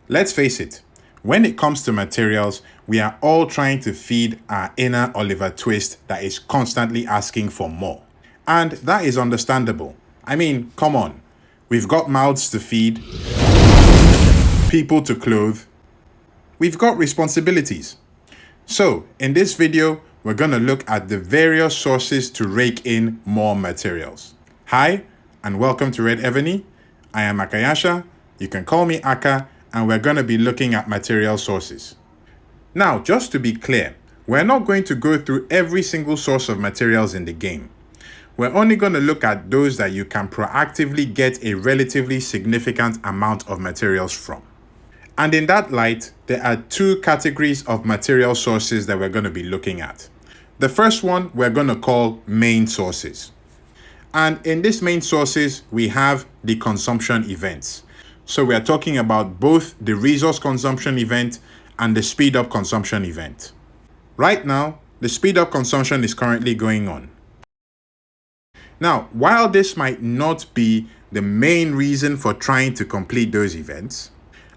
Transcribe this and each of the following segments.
Let's face it, when it comes to materials, we are all trying to feed our inner Oliver Twist that is constantly asking for more. And that is understandable. I mean, come on. We've got mouths to feed, people to clothe. We've got responsibilities. So, in this video, we're going to look at the various sources to rake in more materials. Hi, and welcome to Red Evony. I am Akayasha. You can call me Aka, and we're going to be looking at material sources. Now, just to be clear, we're not going to go through every single source of materials in the game. We're only going to look at those that you can proactively get a relatively significant amount of materials from. And in that light, there are two categories of material sources that we're going to be looking at. The first one we're going to call main sources. And in these main sources, we have the consumption events. So we are talking about both the resource consumption event and the speed up consumption event. Right now, the speed up consumption is currently going on. Now, while this might not be the main reason for trying to complete those events,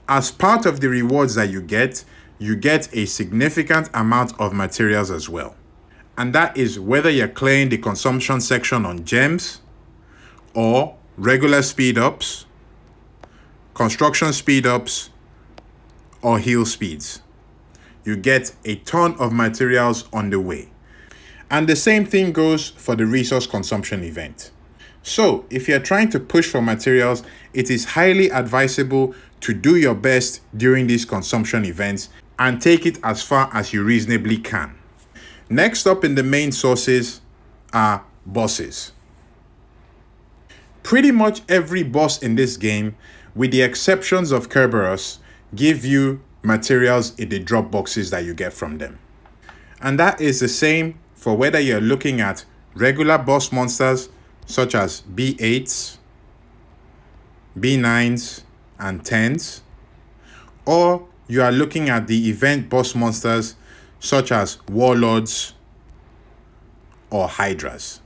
as part of the rewards that you get a significant amount of materials as well. And that is whether you're clearing the consumption section on gems or regular speed ups, construction speed ups, or heal speeds. You get a ton of materials on the way. And the same thing goes for the resource consumption event. So if you're trying to push for materials, it is highly advisable to do your best during these consumption events and take it as far as you reasonably can. Next up in the main sources are bosses. Pretty much every boss in this game, with the exceptions of Kerberos, give you materials in the drop boxes that you get from them. And that is the same for whether you're looking at regular boss monsters such as B8s, B9s, and 10s, or you are looking at the event boss monsters such as warlords or hydras.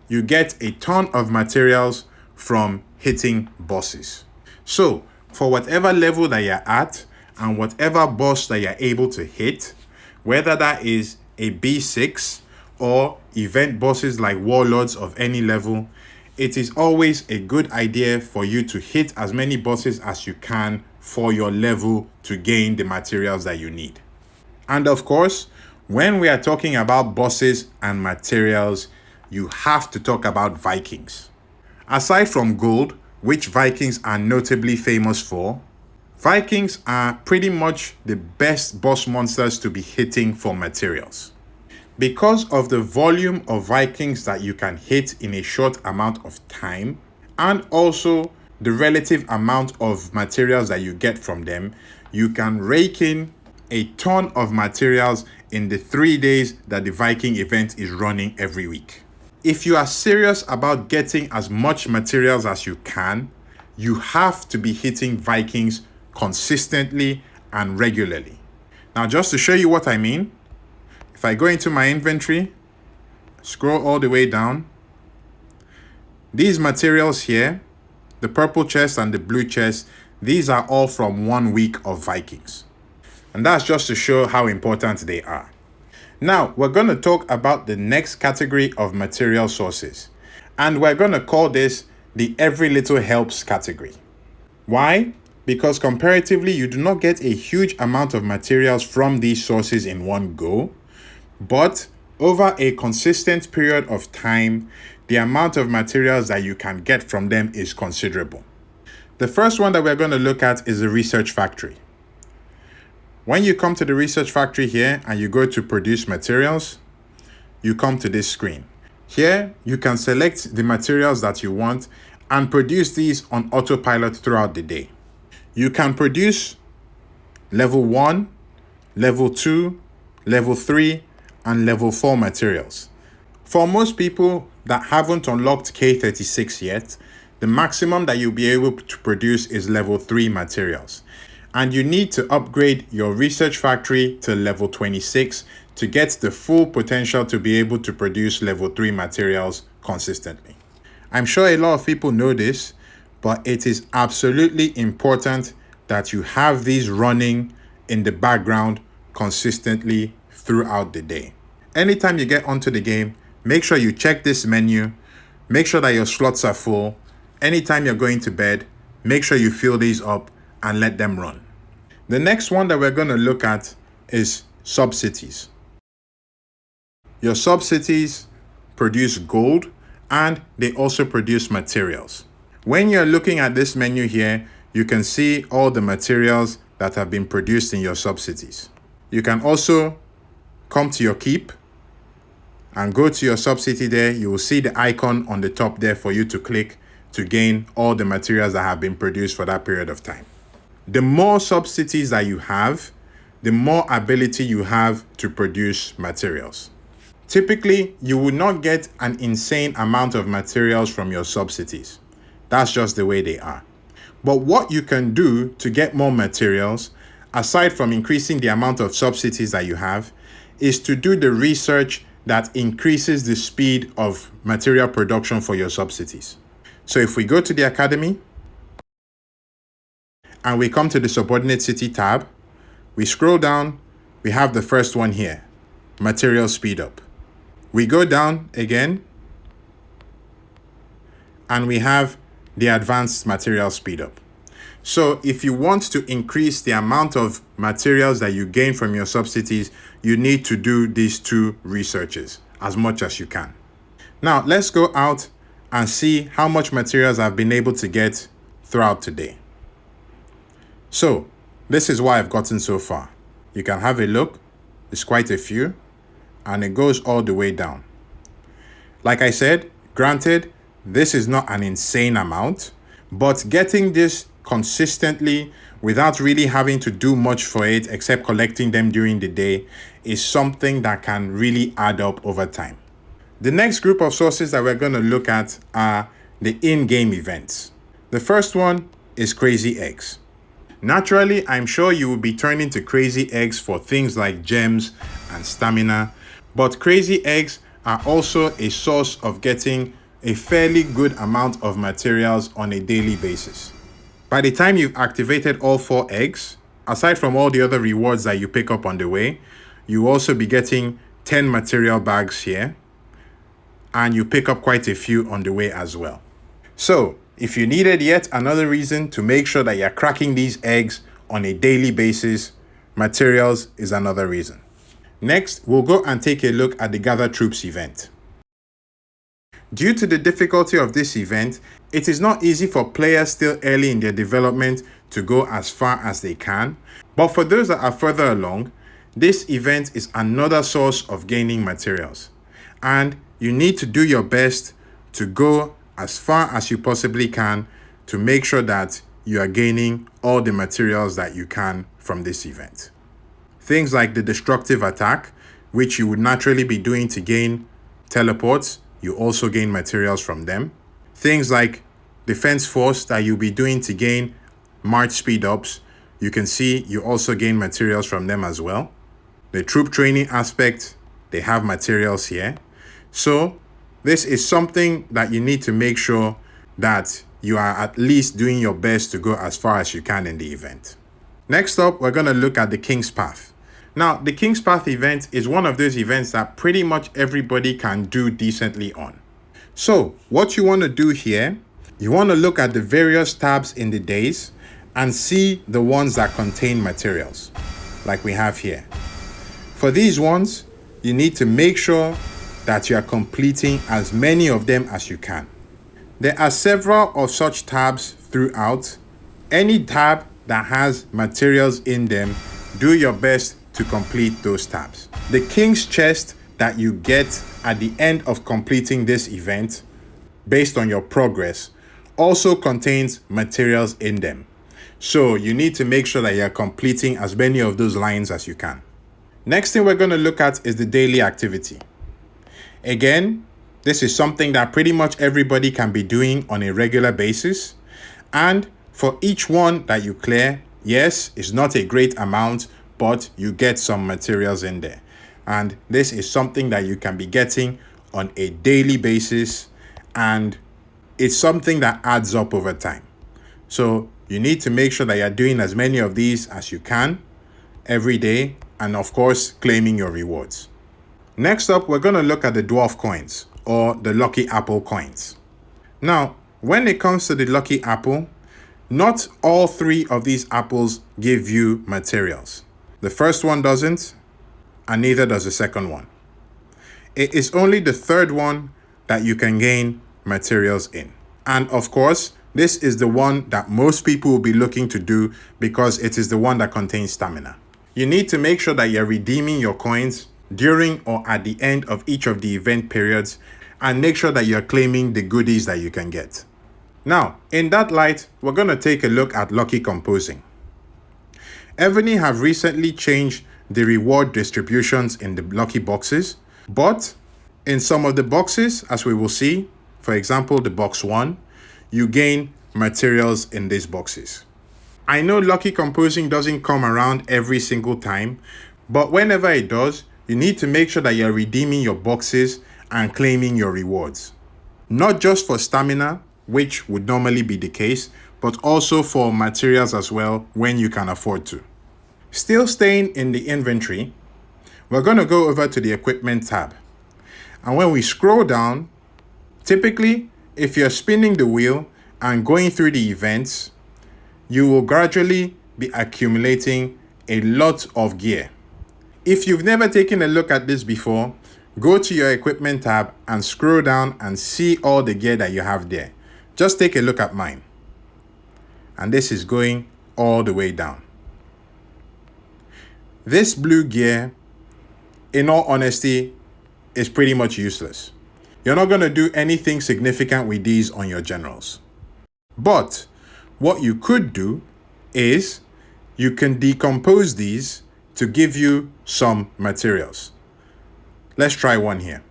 You get a ton of materials from hitting bosses. So for whatever level that you're at and whatever boss that you're able to hit, whether that is a B6 or event bosses like warlords of any level, it is always a good idea for you to hit as many bosses as you can for your level to gain the materials that you need. And of course, when we are talking about bosses and materials, you have to talk about Vikings. Aside from gold, which Vikings are notably famous for, Vikings are pretty much the best boss monsters to be hitting for materials. Because of the volume of Vikings that you can hit in a short amount of time, and also the relative amount of materials that you get from them, you can rake in a ton of materials in the 3 days that the Viking event is running every week. If you are serious about getting as much materials as you can, you have to be hitting Vikings consistently and regularly. Now, just to show you what I mean, if I go into my inventory, scroll all the way down, these materials here, the purple chest and the blue chest, these are all from 1 week of Vikings. And that's just to show how important they are. Now, we're going to talk about the next category of material sources. And we're going to call this the every little helps category. Why? Because comparatively, you do not get a huge amount of materials from these sources in one go, but over a consistent period of time, the amount of materials that you can get from them is considerable. The first one that we're going to look at is the research factory. When you come to the research factory here and you go to produce materials, you come to this screen. Here, you can select the materials that you want and produce these on autopilot throughout the day. You can produce level 1, level 2, level 3, and level 4 materials. For most people that haven't unlocked K36 yet, the maximum that you'll be able to produce is level 3 materials. And you need to upgrade your research factory to level 26 to get the full potential to be able to produce level 3 materials consistently. I'm sure a lot of people know this, but it is absolutely important that you have these running in the background consistently throughout the day. Anytime you get onto the game, make sure you check this menu, make sure that your slots are full. Anytime you're going to bed, make sure you fill these up and let them run. The next one that we're going to look at is sub-cities. Your sub-cities produce gold and they also produce materials. When you're looking at this menu here, you can see all the materials that have been produced in your sub-cities. You can also come to your keep and go to your sub-city there. You will see the icon on the top there for you to click to gain all the materials that have been produced for that period of time. The more sub-cities that you have, the more ability you have to produce materials. Typically, you will not get an insane amount of materials from your sub-cities. That's just the way they are. But what you can do to get more materials, aside from increasing the amount of sub-cities that you have, is to do the research that increases the speed of material production for your sub-cities. So if we go to the academy and we come to the subordinate city tab, we scroll down, we have the first one here, material speed up. We go down again and we have the advanced material speed up. So if you want to increase the amount of materials that you gain from your sub-cities, you need to do these two researches as much as you can. Now let's go out and see how much materials I've been able to get throughout today. So this is what I've gotten so far. You can have a look. It's quite a few and it goes all the way down. Like I said, granted, this is not an insane amount, but getting this consistently without really having to do much for it except collecting them during the day is something that can really add up over time. The next group of sources that we're going to look at are the in-game events. The first one is crazy eggs. Naturally, I'm sure you will be turning to crazy eggs for things like gems and stamina, but crazy eggs are also a source of getting a fairly good amount of materials on a daily basis. By the time you've activated all 4 eggs, aside from all the other rewards that you pick up on the way, you also be getting 10 material bags here, and you pick up quite a few on the way as well. So if you needed yet another reason to make sure that you're cracking these eggs on a daily basis, materials is another reason. Next, we'll go and take a look at the Gather Troops event. Due to the difficulty of this event, it is not easy for players still early in their development to go as far as they can. But for those that are further along, this event is another source of gaining materials. And you need to do your best to go as far as you possibly can to make sure that you are gaining all the materials that you can from this event. Things like the destructive attack, which you would naturally be doing to gain teleports, you also gain materials from them. Things like defense force that you'll be doing to gain march speed ups, you can see you also gain materials from them as well. The troop training aspect, they have materials here. So this is something that you need to make sure that you are at least doing your best to go as far as you can in the event. Next up, we're going to look at the King's Path. Now, the King's Path event is one of those events that pretty much everybody can do decently on. So what you want to do here, you want to look at the various tabs in the days and see the ones that contain materials, like we have here. For these ones, you need to make sure that you are completing as many of them as you can. There are several of such tabs throughout. Any tab that has materials in them, do your best to complete those tabs. The King's Chest that you get at the end of completing this event, based on your progress, also contains materials in them. So you need to make sure that you're completing as many of those lines as you can. Next thing we're going to look at is the daily activity. Again, this is something that pretty much everybody can be doing on a regular basis. And for each one that you clear, yes, it's not a great amount, but you get some materials in there. And this is something that you can be getting on a daily basis, and it's something that adds up over time. So you need to make sure that you're doing as many of these as you can every day, and of course, claiming your rewards. Next up, we're going to look at the dwarf coins or the lucky apple coins. Now, when it comes to the lucky apple, not all 3 of these apples give you materials. The first one doesn't, and neither does the second one. It is only the third one that you can gain materials in. And of course, this is the one that most people will be looking to do because it is the one that contains stamina. You need to make sure that you're redeeming your coins during or at the end of each of the event periods, and make sure that you're claiming the goodies that you can get. Now, in that light, we're going to take a look at lucky composing. Evony have recently changed the reward distributions in the lucky boxes, but in some of the boxes, as we will see, for example, the box 1, you gain materials in these boxes. I know lucky composing doesn't come around every single time, but whenever it does, you need to make sure that you're redeeming your boxes and claiming your rewards. Not just for stamina, which would normally be the case, but also for materials as well when you can afford to. Still staying in the inventory, we're going to go over to the equipment tab. And when we scroll down, typically, if you're spinning the wheel and going through the events, you will gradually be accumulating a lot of gear. If you've never taken a look at this before, go to your equipment tab and scroll down and see all the gear that you have there. Just take a look at mine. And this is going all the way down. This blue gear, in all honesty, is pretty much useless. You're not going to do anything significant with these on your generals. But what you could do is you can decompose these to give you some materials. Let's try one here.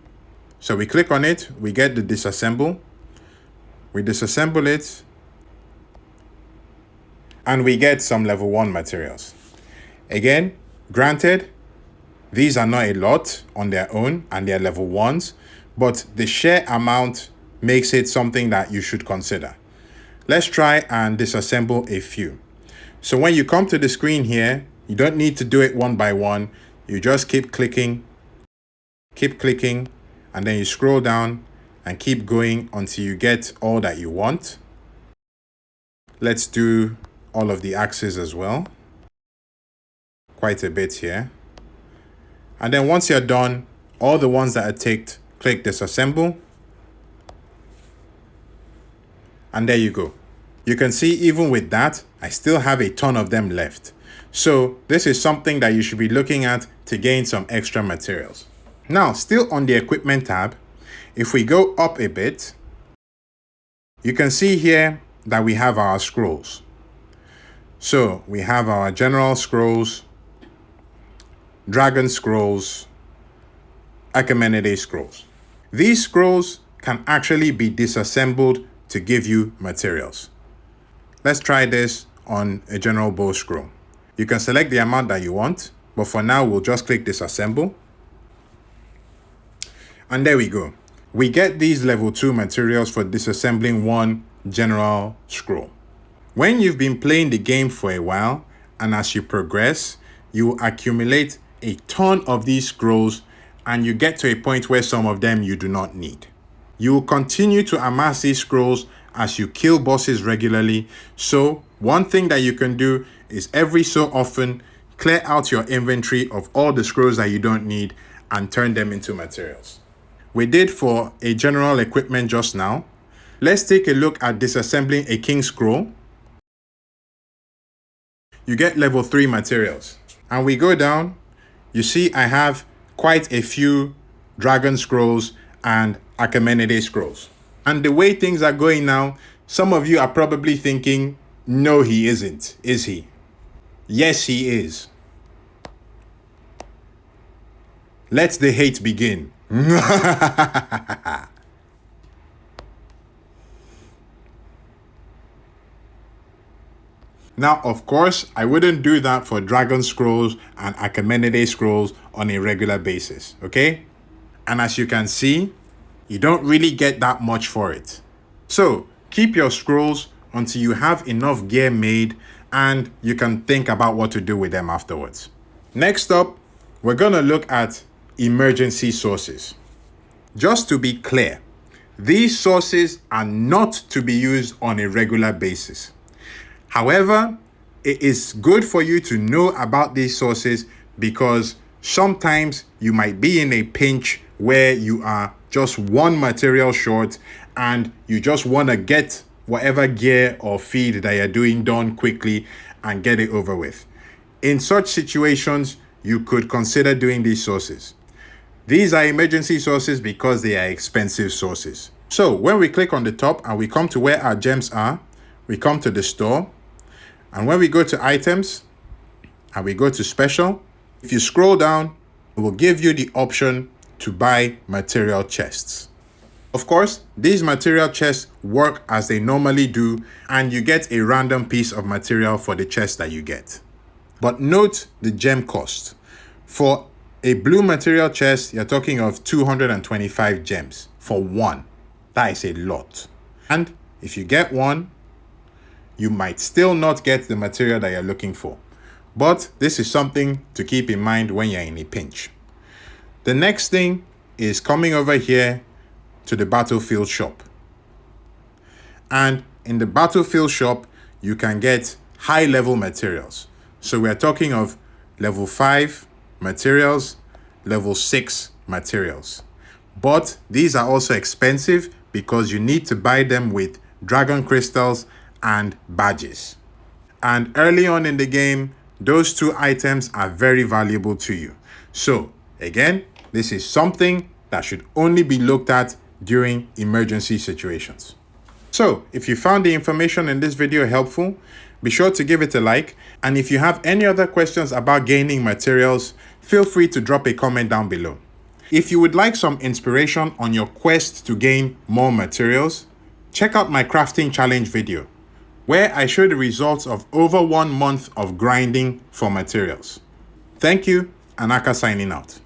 So we click on it, we get the disassemble. We disassemble it, and we get some level 1 materials. Again, granted, these are not a lot on their own and they're level 1s, but the sheer amount makes it something that you should consider. Let's try and disassemble a few. So when you come to the screen here, you don't need to do it one by one. You just keep clicking, and then you scroll down and keep going until you get all that you want. Let's do all of the axes as well. Quite a bit here. And then once you're done, all the ones that are ticked, click disassemble. And there you go. You can see even with that, I still have a ton of them left. So this is something that you should be looking at to gain some extra materials. Now, still on the equipment tab, if we go up a bit, you can see here that we have our scrolls. So we have our general scrolls, dragon scrolls, Achaemenid scrolls. These scrolls can actually be disassembled to give you materials. Let's try this on a general bow scroll. You can select the amount that you want, but for now we'll just click disassemble. And there we go. We get these level 2 materials for disassembling one general scroll. When you've been playing the game for a while, and as you progress, you accumulate a ton of these scrolls, and you get to a point where some of them you do not need. You will continue to amass these scrolls as you kill bosses regularly. So one thing that you can do is every so often clear out your inventory of all the scrolls that you don't need and turn them into materials. We did for a general equipment just now. Let's take a look at disassembling a king scroll. You get level 3 materials. And we go down, you see I have quite a few dragon scrolls and Achaemenid scrolls. And the way things are going now, some of you are probably thinking, no, he isn't, is he? Yes, he is. Let the hate begin. Now, of course, I wouldn't do that for dragon scrolls and Achaemenid scrolls on a regular basis, okay? And as you can see, you don't really get that much for it. So keep your scrolls until you have enough gear made and you can think about what to do with them afterwards. Next up, we're going to look at emergency sources. Just to be clear, these sources are not to be used on a regular basis. However, it is good for you to know about these sources because sometimes you might be in a pinch where you are just one material short and you just want to get whatever gear or feed that you're doing done quickly and get it over with. In such situations, you could consider doing these sources. These are emergency sources because they are expensive sources. So when we click on the top and we come to where our gems are, we come to the store. And when we go to items and we go to special, if you scroll down, it will give you the option to buy material chests. Of course, these material chests work as they normally do, and you get a random piece of material for the chest that you get. But note the gem cost. For a blue material chest, you're talking of 225 gems for one. That is a lot. And if you get one, you might still not get the material that you're looking for. But this is something to keep in mind when you're in a pinch. The next thing is coming over here to the battlefield shop. And in the battlefield shop, you can get high level materials. So we're talking of level 5 materials, level 6 materials. But these are also expensive because you need to buy them with dragon crystals and badges. And early on in the game, those two items are very valuable to you. So again, this is something that should only be looked at during emergency situations. So if you found the information in this video helpful, be sure to give it a like. And if you have any other questions about gaining materials, feel free to drop a comment down below. If you would like some inspiration on your quest to gain more materials, check out my crafting challenge video, where I show the results of over 1 month of grinding for materials. Thank you, Anaka signing out.